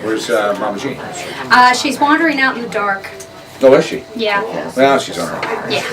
Where's Mama G? She's wandering out in the dark. Oh, is she? Yeah. Well, she's on her own. Yeah.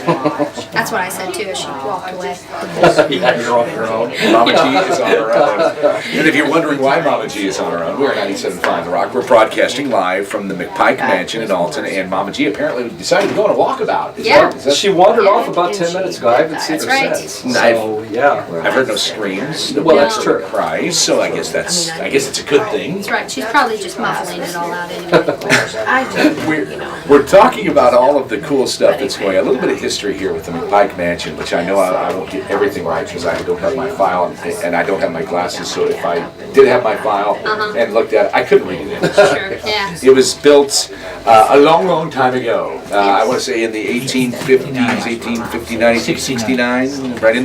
That's what I said too as she walked away. Yeah, you're on your own. Mama G is on her own. And if you're wondering why Mama G is on her own, we're 97.5 The Rock. We're broadcasting live from the Mcpike Mansion in Alton, and Mama G apparently decided to go on a walkabout. Yeah. She wandered off about 10 minutes ago. I haven't seen That's her right. since. So, yeah. I've heard no screams, no Well, that's true. cries, so I guess it's a good thing. That's right. She's probably just muffling it all out anyway. We're talking about all of the cool stuff that's going on. A little bit of history here with the Mcpike Mansion, which I know I won't get everything right because I don't have my file and I don't have my glasses, so if I did have my file and looked at it, I couldn't read it. Sure, yeah. It was built a long time ago. I want to say in the 1850s, 1859, 1869, right in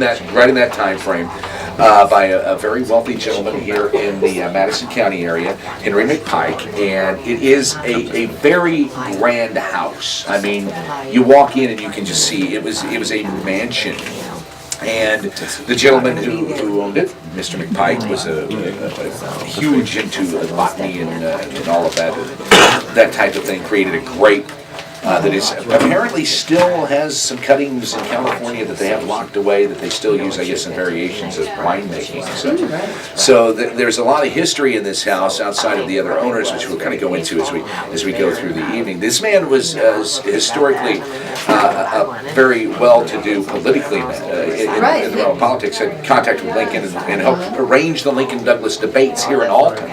that time frame. By a very wealthy gentleman here in the Madison County area, Henry Mcpike, and it is a very grand house. I mean, you walk in and you can just see it was a mansion. And the gentleman who owned it, Mr. Mcpike, was a huge into botany and all of that type of thing. Created a grape that is apparently still has some cuttings in California that they have locked away that they still use, I guess, in variations of winemaking. So there's a lot of history in this house outside of the other owners, which we'll kind of go into as we go through the evening. This man was historically very well-to-do politically in the realm of politics. Had contact with Lincoln and helped arrange the Lincoln-Douglas debates here in Alton.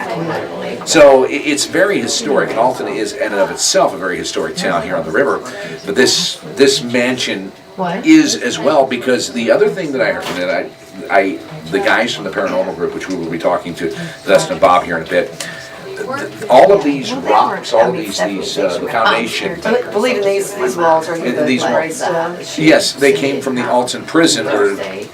So it's very historic, and Alton is in and of itself a very historic town here on the river. But this mansion is as well, because the other thing that I heard, that the guys from the paranormal group, which we will be talking to Dustin and Bob here in a bit, all of these rocks, all of these the foundation. Believe in these walls are These walls. Yes, they came from the Alton prison.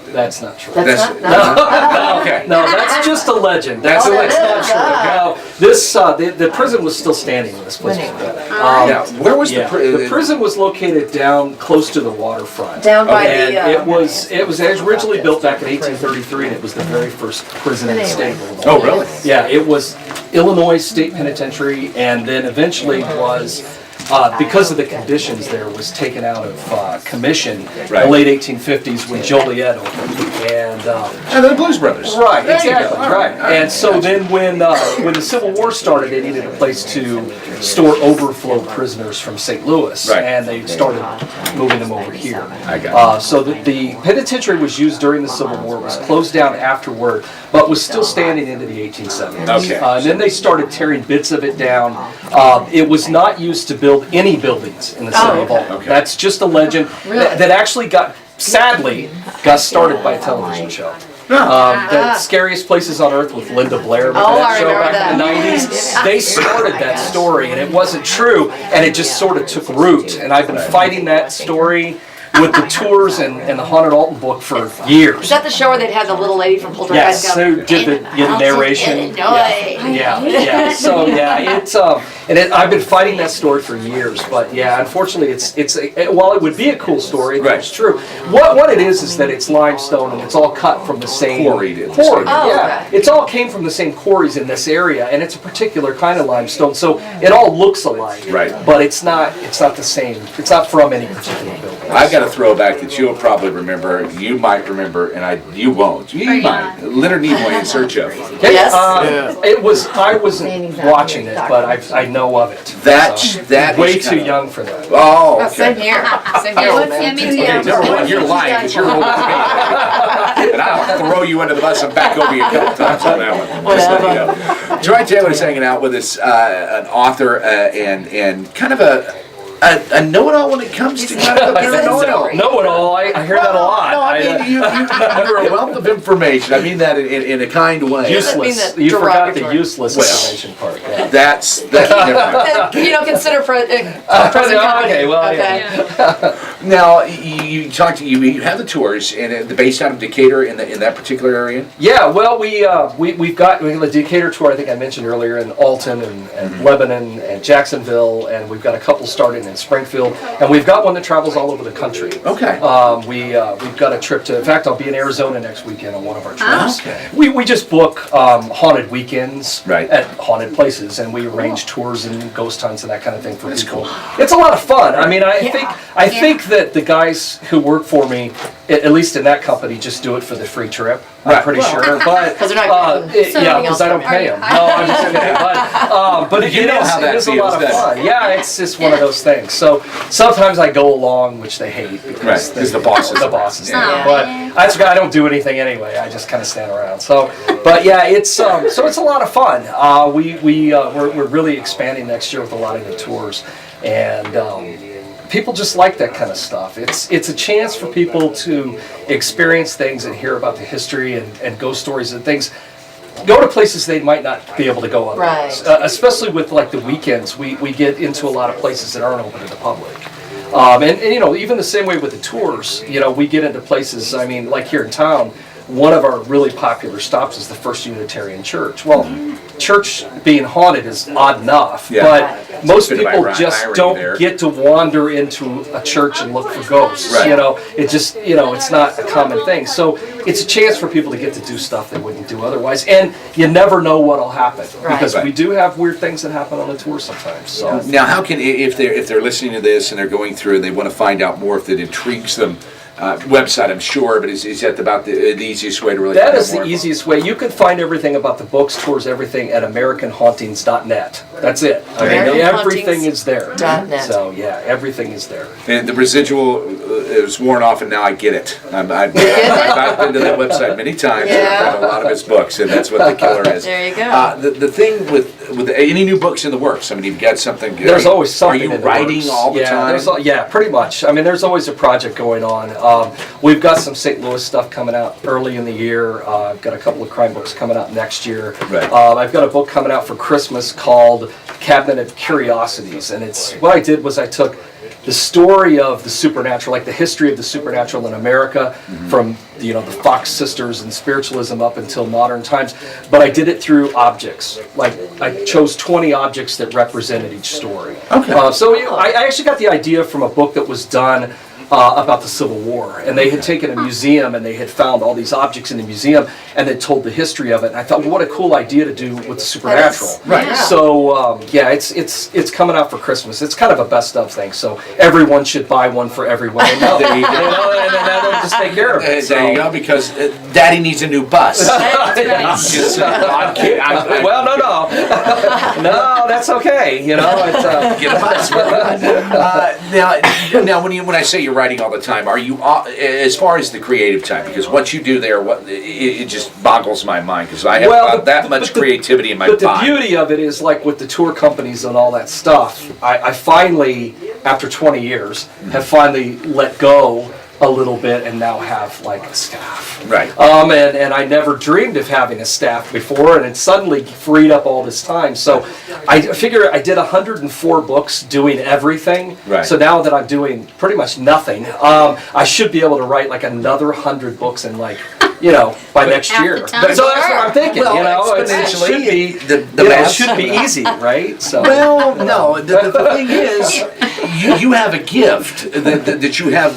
That's not true. Okay. No, that's just a legend. That's not true. No, this the prison was still standing when this place was built. Yeah, where was the prison? The prison was located down close to the waterfront. Down by and the. it was originally built back in 1833, and it was the very first prison in the state. Oh, really? Yeah, it was Illinois State Penitentiary, and then eventually was. Because of the conditions there, was taken out of commission in the late 1850s when Joliet opened, and the Blues Brothers. Right, exactly, right. And so then when the Civil War started, they needed a place to store overflow prisoners from St. Louis, and they started moving them over here. I got it. So the penitentiary was used during the Civil War, was closed down afterward, but was still standing into the 1870s. Okay. And then they started tearing bits of it down. It was not used to build any buildings in the city of Alton. Okay. That's just a legend that actually sadly got started by a television show. The Scariest Places on Earth with Linda Blair, that show back in the 90s. They started that story, and it wasn't true, and it just sort of took root. And I've been fighting that story with the tours and the Haunted Alton book for years. Is that the show where they'd have the little lady from Poltergeist? Yes, who did the narration. Yeah. So it's I've been fighting that story for years, but unfortunately, while it would be a cool story, it's true. What it is that it's limestone and it's all cut from the same quarry. It's all came from the same quarries in this area, and it's a particular kind of limestone, so it all looks alike. Right. But it's not the same. It's not from any particular building. I've got a throwback that you'll probably remember, you might remember, and you won't. You might. Leonard Nimoy in Search of. Yes. I wasn't watching it, but I know of it. That way is too young for that. Oh, okay. Same here. Yeah, me too. Okay, number one, you're lying because you're older than me. And I'll throw you under the bus and back over you a couple times on that one. Just let you know. Joy Taylor is hanging out with us, an author and kind of a know-it-all when it comes to kind of the paranormal. Know-it-all, I hear that a lot. No, I mean, you're a wealth of information. I mean that in a kind way. Useless. You forgot the useless information part. Yeah. That's different. Consider present Okay, well, okay. Now, you talked. You have the tours, and based out of Decatur in that particular area. Yeah, well, we've got the Decatur tour. I think I mentioned earlier in Alton and Lebanon and Jacksonville, and we've got a couple starting in Springfield, and we've got one that travels all over the country. Okay. We've got a trip to. In fact, I'll be in Arizona next weekend on one of our trips. Okay. We just book haunted weekends at haunted places tours, and we arrange tours and ghost hunts and that kind of thing for people. It's a lot of fun. I mean, I think that the guys who work for me, at least in that company, just do it for the free trip. I'm pretty sure, but 'Cause they're not getting yeah, because I don't pay them. No, I'm just kidding. But it You know how that is a feels, lot of doesn't fun. Yeah, it's just one of those things. So sometimes I go along, which they hate because Because the bosses. the bosses. Yeah. But I don't do anything anyway. I just kind of stand around. So, but yeah, it's so it's a lot of fun. We're really expanding next year with a lot of new tours, and people just like that kind of stuff. It's a chance for people to experience things and hear about the history and ghost stories and things. Go to places they might not be able to go otherwise. Right. Especially with like the weekends, we get into a lot of places that aren't open to the public. And you know, even the same way with the tours, you know, we get into places, I mean, like here in town, one of our really popular stops is the First Unitarian Church. Well, church being haunted is odd enough, but most Bit of people irony just there. don't get to wander into a church and look for ghosts. Right. You know, it just, you know, it's not a common thing. So it's a chance for people to get to do stuff they wouldn't do otherwise. And you never know what'll happen because Right. we do have weird things that happen on the tour sometimes. So Now, how can, if they're listening to this and they're going through and they want to find out more, if it intrigues them, website, I'm sure, but is that about the easiest way to really that find out is the more? easiest way. You can find everything about the books, tours, everything at AmericanHauntings.net. That's it. I mean, everything is there. .net. So yeah, everything is there. And the residual is worn off, and now I get it. I've been to that website many times. And I've read a lot of his books, and that's what the killer is. There you go. The thing with any new books in the works, I mean, you've got something. There's always something. Are you in the writing works. all the time? Yeah, pretty much. I mean, there's always a project going on. We've got some St. Louis stuff coming out early in the year. I've got a couple of crime books coming out next year. Right. I've got a book coming out for Christmas called Cabinet of Curiosities, and it's what I did was I took the story of the supernatural, like the history of the supernatural in America, from the Fox sisters and spiritualism up until modern times, but I did it through objects. Like I chose 20 objects that represented each story. Okay. I actually got the idea from a book that was done about the Civil War, and they had taken a museum and they had found all these objects in the museum and they told the history of it. And I thought, well, what a cool idea to do with the supernatural. Right. Yeah. So it's coming out for Christmas. It's kind of a best of thing. So everyone should buy one for everyone they know. There you go. And then that'll just take care of it. There you go, because Daddy needs a new bus. Just, I'm kidding. Well, no, that's okay. Get Get a bus. Now, when I say you're writing all the time, are you as far as the creative time? Because what you do there, it just boggles my mind because I have about that much creativity in my But the body. beauty of it is, like with the tour companies and all that stuff, I finally, after 20 years, have finally let go a little bit and now have like a staff. Right. And I never dreamed of having a staff before, and it suddenly freed up all this time. So I figure I did 104 books doing everything. Right. So now that I'm doing pretty much nothing, I should be able to write like another 100 books in like, by next Half the year. So time. that's what I'm thinking. Well, it should be, the it math- should be easy, right? So. Well, no. The thing is, you have a gift that you have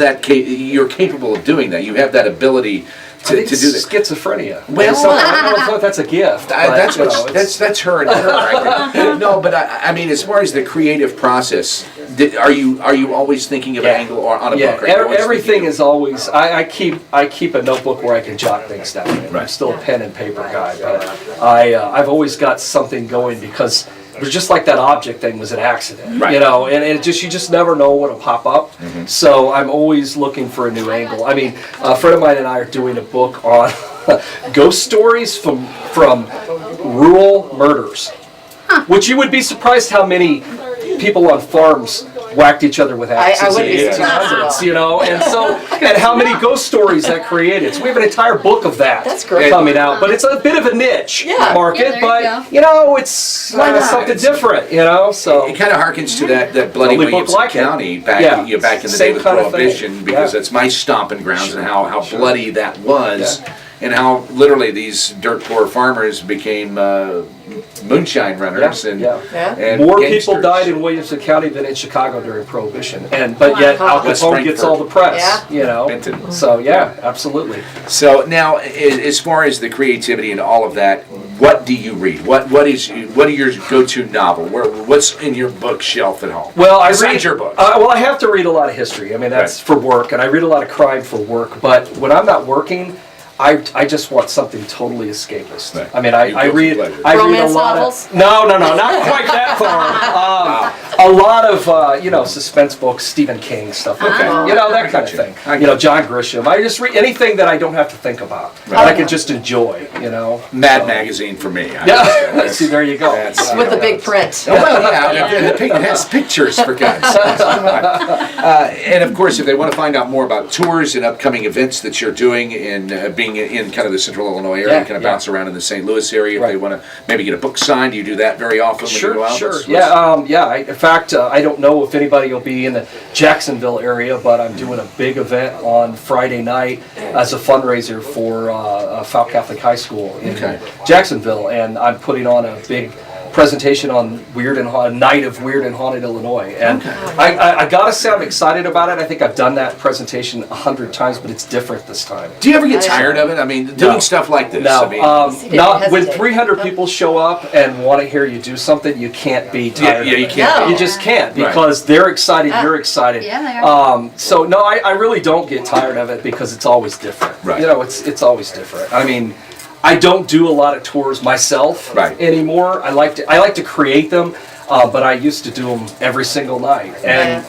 you're capable of doing that. You have that ability to do this. Schizophrenia. Well, I don't know if that's a gift. That's but, that's her and her. I think. No, but I mean, as far as the creative process, are you always thinking of an angle or on a book? Are you always everything thinking is always. I keep a notebook where I can jot things down. I'm Right. still a pen and paper guy, but I've always got something going because. It was just like that object thing was an accident, Right. and you just never know what'll pop up. So I'm always looking for a new angle. I mean, a friend of mine and I are doing a book on ghost stories from rural murders, which you would be surprised how many people on farms whacked each other with axes I in would be the surprised. 1800s, and how many ghost stories that created. So we have an entire book of that That's great. coming out, but it's a bit of a niche market, Yeah, there but you it's Why not? something different, so. It kind of harkens to that bloody Only book Williamson like it. County back Yeah. back in the Same day with kind of thing. Prohibition, because Yeah. that's my stomping grounds and how Sure. bloody that was, and how literally these dirt poor farmers became moonshine runners and More gangsters. people died in Williamson County than in Chicago during Prohibition, but yet Wow. Al Capone Frankfurt. gets all the press, Benton. So yeah, absolutely. So now, as far as the creativity and all of that, what do you read? What are your go-to novel? What's in your bookshelf at home? Well, I Besides read your books. Well, I have to read a lot of history. I mean, that's for work, and I read a lot of crime for work. But when I'm not working, I just want something totally escapist. Right. I mean, You I guilty read pleasure. I read a Romance lot novels? of no, not quite that far. A lot of suspense books, Stephen King stuff like that. Okay. You know, that I kind got of you. thing. I You know, got John Grisham. I just read anything that I don't have to think about. Right. I can just enjoy. You know, Mad So- Magazine for me. Yeah. See, there you go. That's- With the big print. Oh, well, yeah, and it has pictures for God's sakes. And of course, if they want to find out more about tours and upcoming events that you're doing and being in kind of the Central Illinois area, Yeah, kind of yeah. bounce around in the St. Louis area, if they Right. want to maybe get a book signed, do you do that very often when you go out? Sure. What's- Yeah. In fact, I don't know if anybody will be in the Jacksonville area, but I'm doing a big event on Friday night as a fundraiser for Fouke Catholic High School in Okay. Jacksonville, and I'm putting on a big presentation on Night of Weird and Haunted Illinois, and I gotta say I'm excited about it. I think I've done that presentation 100 times, but it's different this time. Do you ever get tired of it? I mean, doing No. stuff like this. No, I mean, not when hesitate. 300 people show up and want to hear you do something. You can't be tired. yeah, of you it. can't. No. You just can't Right. because they're excited. You're excited. Yeah, they are. So no, I really don't get tired of it because it's always different. Right. You know, it's always different. I mean, I don't do a lot of tours myself Right. anymore. I like to create them, but I used to do them every single night. And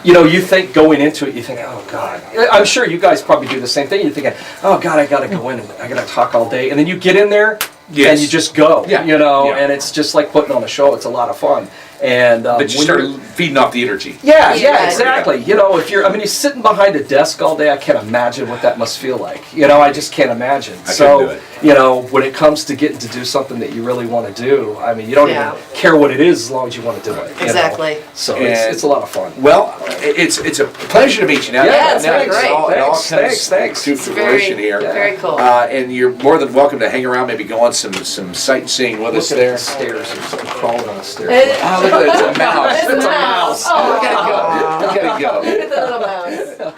you know, you think going into it, you think, oh God. I'm sure you guys probably do the same thing. You're thinking, oh God, I gotta go in and I gotta talk all day. And then you get in there Yes. and you just go, Yeah. you know, Yeah. and it's just like putting on a show. It's a lot of fun. And but you when start you're- feeding off the energy. yeah, Yeah. exactly. You know, if you're sitting behind a desk all day, I can't imagine what that must feel like. You know, I just can't imagine. I So, couldn't do it. you know, when it comes to getting to do something that you really want to do, I mean, you don't Yeah. even care what it is as long as you want to do it. you know? Exactly. So And- it's a lot of fun. Well, it's a pleasure to meet you now. Yeah, it's Now been it's great. all- it all Thanks, comes thanks. to It's fruition very, here. very cool. And you're more than welcome to hang around, maybe go on some sightseeing with us Look at there. the stairs. There's something crawling on the stairs. Oh, look at that, it's a mouse. It's a mouse. We gotta go. We gotta go. Look at the little mouse.